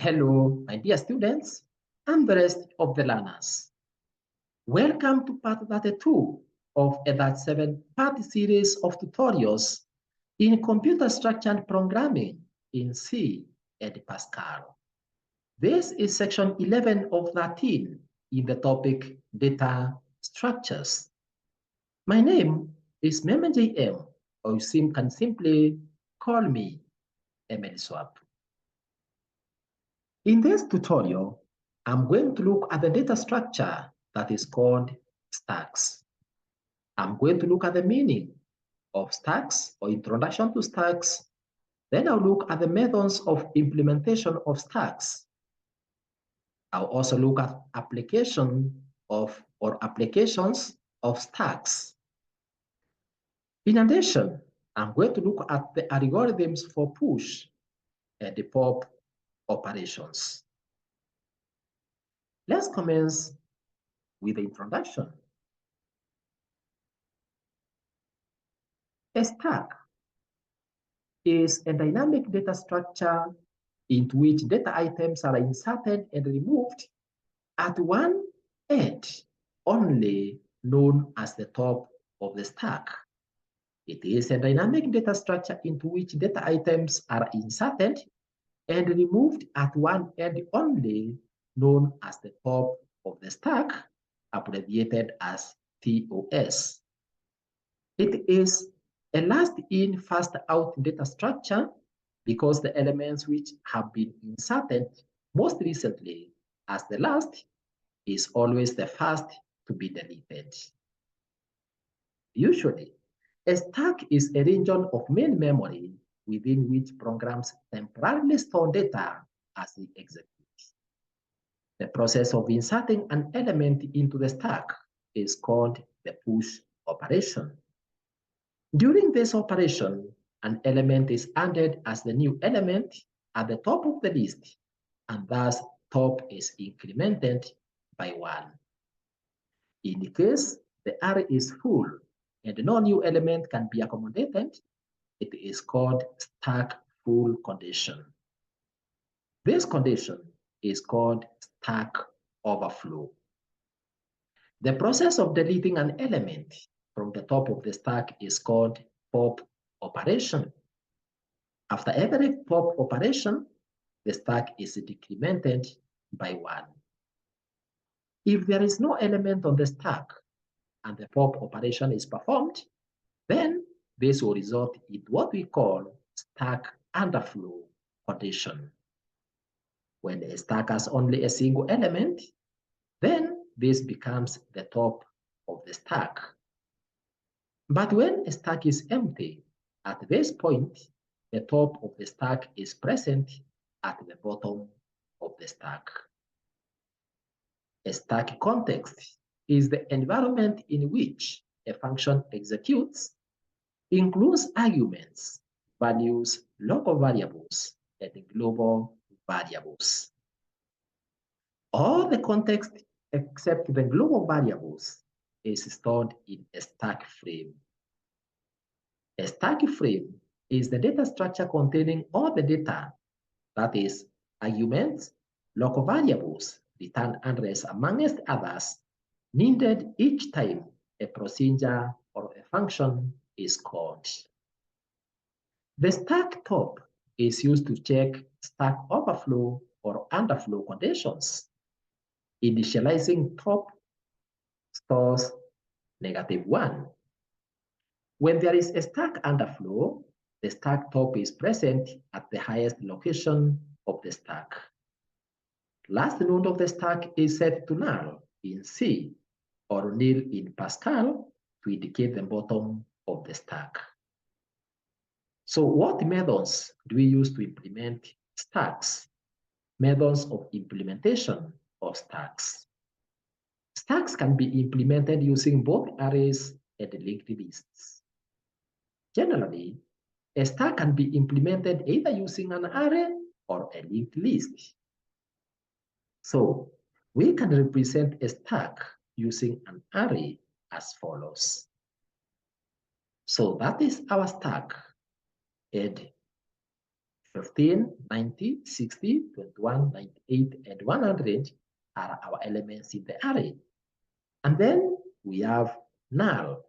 Hello, my dear students, and the rest of the learners. Welcome to part 32 of a 37-part series of tutorials in computer structured programming in C and Pascal. This is section 11 of 13 in the topic Data Structures. My name is MemJM, or you can simply call me EMELISWAP. In this tutorial, I'm going to look at the data structure that is called stacks. I'm going to look at the meaning of stacks or introduction to stacks. Then I'll look at the methods of implementation of stacks. I'll also look at applications of stacks. In addition, I'm going to look at the algorithms for push and the pop operations. Let's commence with the introduction. A stack is a dynamic data structure into which data items are inserted and removed at one edge only, known as the top of the stack. It is a dynamic data structure into which data items are inserted and removed at one end only, known as the top of the stack, abbreviated as TOS. It is a last in, first out data structure because the elements which have been inserted most recently as the last is always the first to be deleted. Usually, a stack is a region of main memory within which programs temporarily store data as they execute. The process of inserting an element into the stack is called the push operation. During this operation, an element is added as the new element at the top of the list, and thus top is incremented by 1. In the case the array is full and no new element can be accommodated, it is called stack full condition. This condition is called stack overflow. The process of deleting an element from the top of the stack is called pop operation. After every pop operation, the stack is decremented by 1. If there is no element on the stack and the pop operation is performed, then this will result in what we call stack underflow condition. When a stack has only a single element, then this becomes the top of the stack. But when a stack is empty, at this point, the top of the stack is present at the bottom of the stack. A stack context is the environment in which a function executes, includes arguments, values, local variables, and global variables. All the context except the global variables is stored in a stack frame. A stack frame is the data structure containing all the data, that is, arguments, local variables, return address, amongst others, needed each time a procedure or a function is called. The stack top is used to check stack overflow or underflow conditions. Initializing top stores -1. When there is a stack underflow, the stack top is present at the highest location of the stack. Last node of the stack is set to null in C or nil in Pascal to indicate the bottom of the stack. So what methods do we use to implement stacks? Methods of implementation of stacks. Stacks can be implemented using both arrays and linked lists. Generally, a stack can be implemented either using an array or a linked list. So we can represent a stack using an array as follows. So that is our stack. And 15, 90, 60, 21, 98, and 100 are our elements in the array. And then we have null.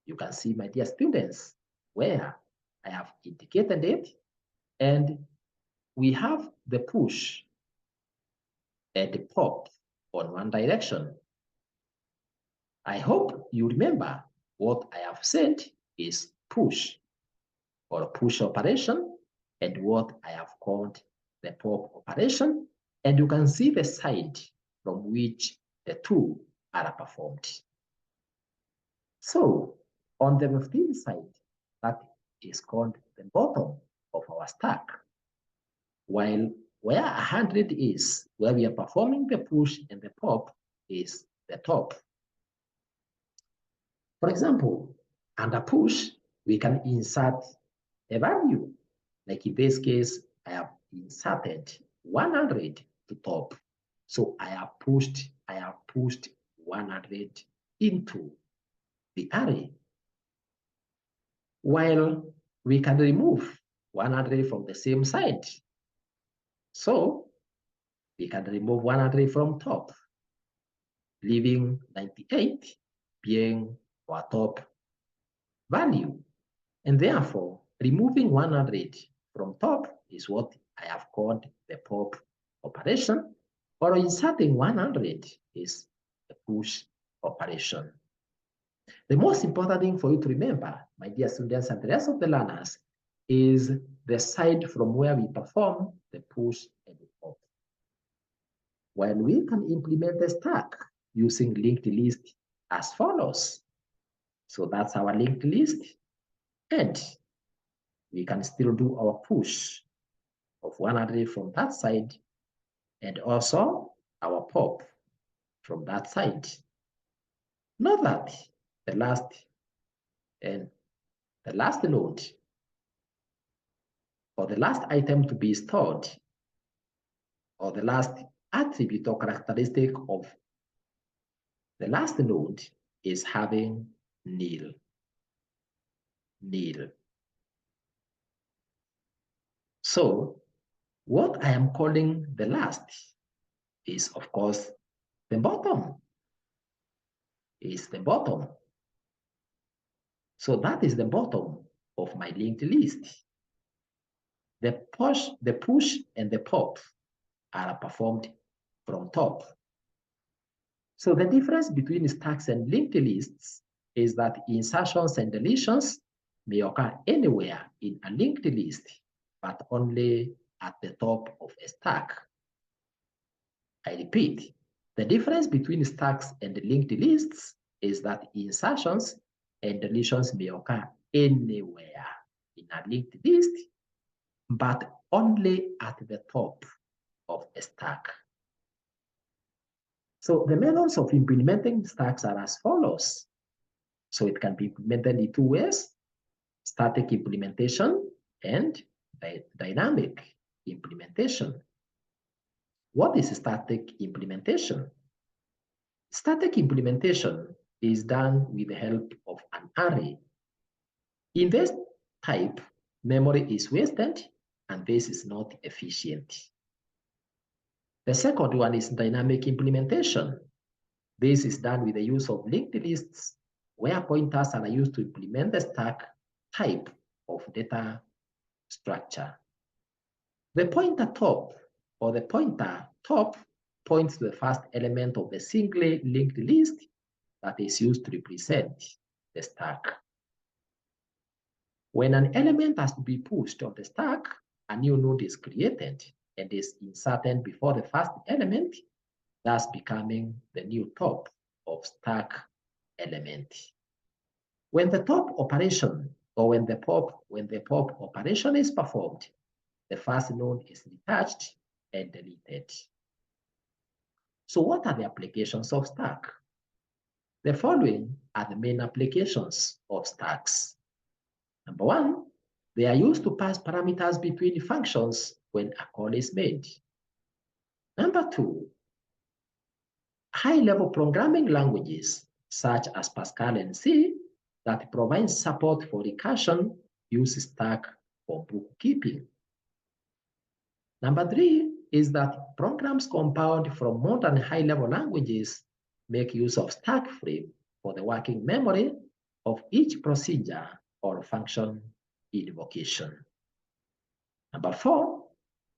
You can see, my dear students, where I have indicated it, and we have the push and the pop on one direction. I hope you remember what I have said is push or push operation, and what I have called the pop operation, and you can see the side from which the two are performed. So on the 15 side, that is called the bottom of our stack, while where 100 is, where we are performing the push and the pop, is the top. For example, under push, we can insert a value. Like in this case, I have inserted 100 to top. So I have pushed 100 into the array. While we can remove 100 from the same side. So we can remove 100 from top, leaving 98 being our top value. And therefore, removing 100 from top is what I have called the pop operation, or inserting 100 is the push operation. The most important thing for you to remember, my dear students and the rest of the learners, is the side from where we perform the push and the pop. While we can implement the stack using linked list as follows. So that's our linked list, and we can still do our push of 100 from that side, and also our pop from that side. Note that the last node, or the last item to be stored, or the last attribute or characteristic of the last node is having nil. So what I am calling the last is, of course, the bottom. So that is the bottom of my linked list. The push and the pop are performed from top. So the difference between stacks and linked lists is that insertions and deletions may occur anywhere in a linked list, but only at the top of a stack. I repeat, the difference between stacks and linked lists is that insertions and deletions may occur anywhere in a linked list, but only at the top of a stack. So the methods of implementing stacks are as follows. So it can be implemented in two ways: static implementation and dynamic implementation. What is static implementation? Static implementation is done with the help of an array. In this type, memory is wasted, and this is not efficient. The second one is dynamic implementation. This is done with the use of linked lists, where pointers are used to implement the stack type of data structure. The pointer top, or the pointer top, points to the first element of the single linked list that is used to represent the stack. When an element has to be pushed on the stack, a new node is created and is inserted before the first element, thus becoming the new top of stack element. When the top operation, or when the pop operation is performed, the first node is detached and deleted. So what are the applications of stack? The following are the main applications of stacks. Number one, they are used to pass parameters between functions when a call is made. Number two, high-level programming languages such as Pascal and C that provide support for recursion use stack for bookkeeping. Number 3 is that programs compound from modern high-level languages make use of stack frame for the working memory of each procedure or function invocation. Number 4,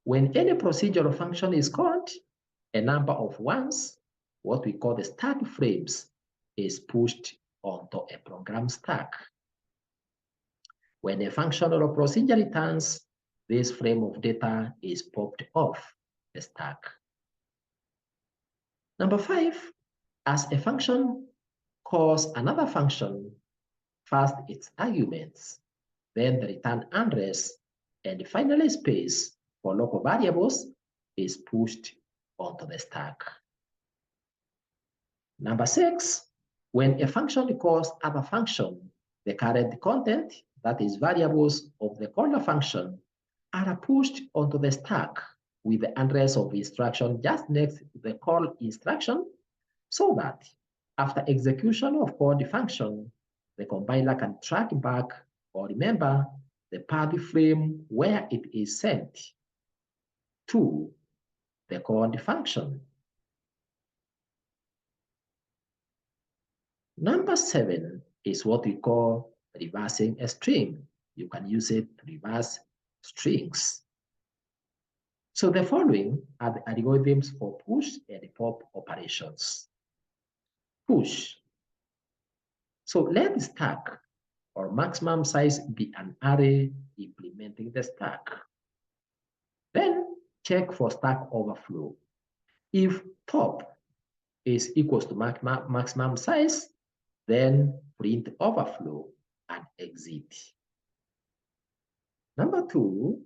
when any procedure or function is called, a number of ones, what we call the stack frames, is pushed onto a program stack. When a function or a procedure returns, this frame of data is popped off the stack. Number 5, as a function calls another function, first its arguments, then the return address, and finally space for local variables is pushed onto the stack. Number 6, when a function calls other function, the current content, that is variables of the caller function, are pushed onto the stack with the address of instruction just next to the call instruction, so that after execution of called function, the compiler can track back or remember the path frame where it is sent to the called function. Number 7 is what we call reversing a string. You can use it to reverse strings. So the following are the algorithms for push and pop operations. Push. So let the stack or maximum size be an array implementing the stack. Then check for stack overflow. If top is equals to maximum size, then print overflow and exit. Number 2,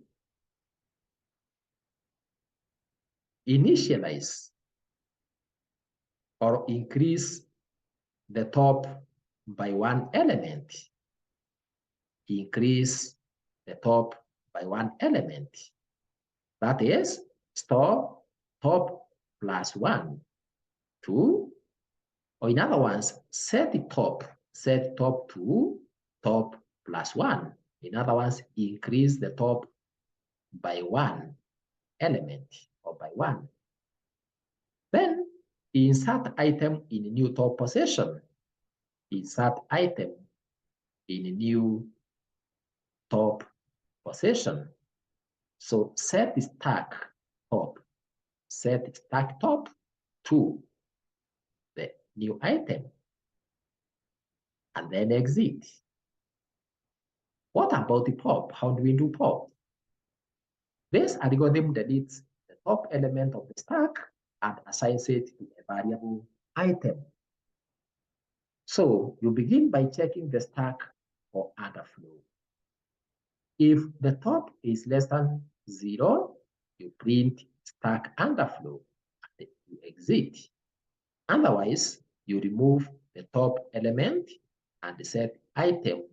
initialize or increase the top by one element. Increase the top by one element. That is, store top plus 1 to, or in other words, set top to top plus 1. In other words, increase the top by one element or by 1. Then insert item in a new top position. Insert item in a new top position. So set the stack top. Set the stack top to the new item. And then exit. What about the pop? How do we do pop? This algorithm deletes the top element of the stack and assigns it to a variable item. So you begin by checking the stack for underflow. If the top is less than 0, you print stack underflow and you exit. Otherwise, you remove the top element and set item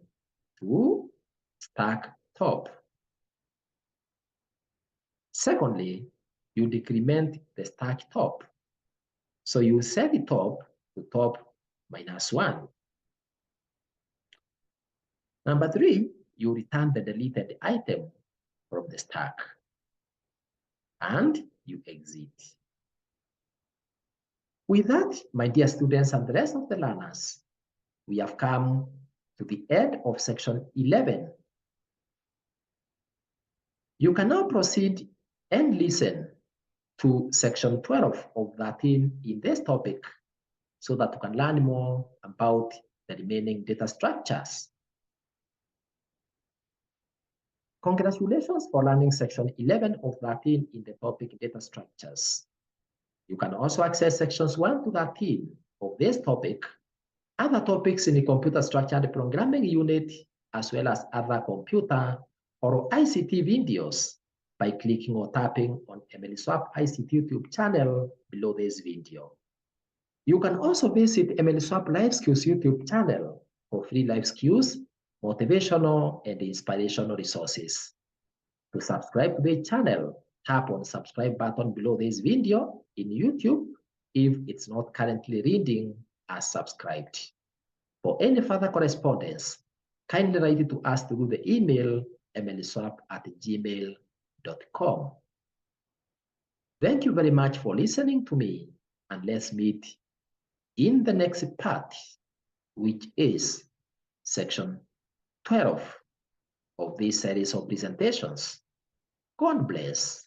to stack top. Secondly, you decrement the stack top. So you set the top to top minus 1. Number 3, you return the deleted item from the stack and you exit. With that, my dear students and the rest of the learners, we have come to the end of section 11. You can now proceed and listen to section 12 of 13 in this topic so that you can learn more about the remaining data structures. Congratulations for learning section 11 of 13 in the topic data structures. You can also access sections 1 to 13 of this topic, other topics in the computer structure and programming unit, as well as other computer or ICT videos by clicking or tapping on EMELISWAP ICT YouTube channel below this video. You can also visit EMELISWAP Life Skills YouTube channel for free life skills, motivational and inspirational resources. To subscribe to the channel, tap on the subscribe button below this video in YouTube if it's not currently reading as subscribed. For any further correspondence, kindly write it to us through the email emeliswap@gmail.com. Thank you very much for listening to me, and let's meet in the next part, which is section 12 of this series of presentations. God bless.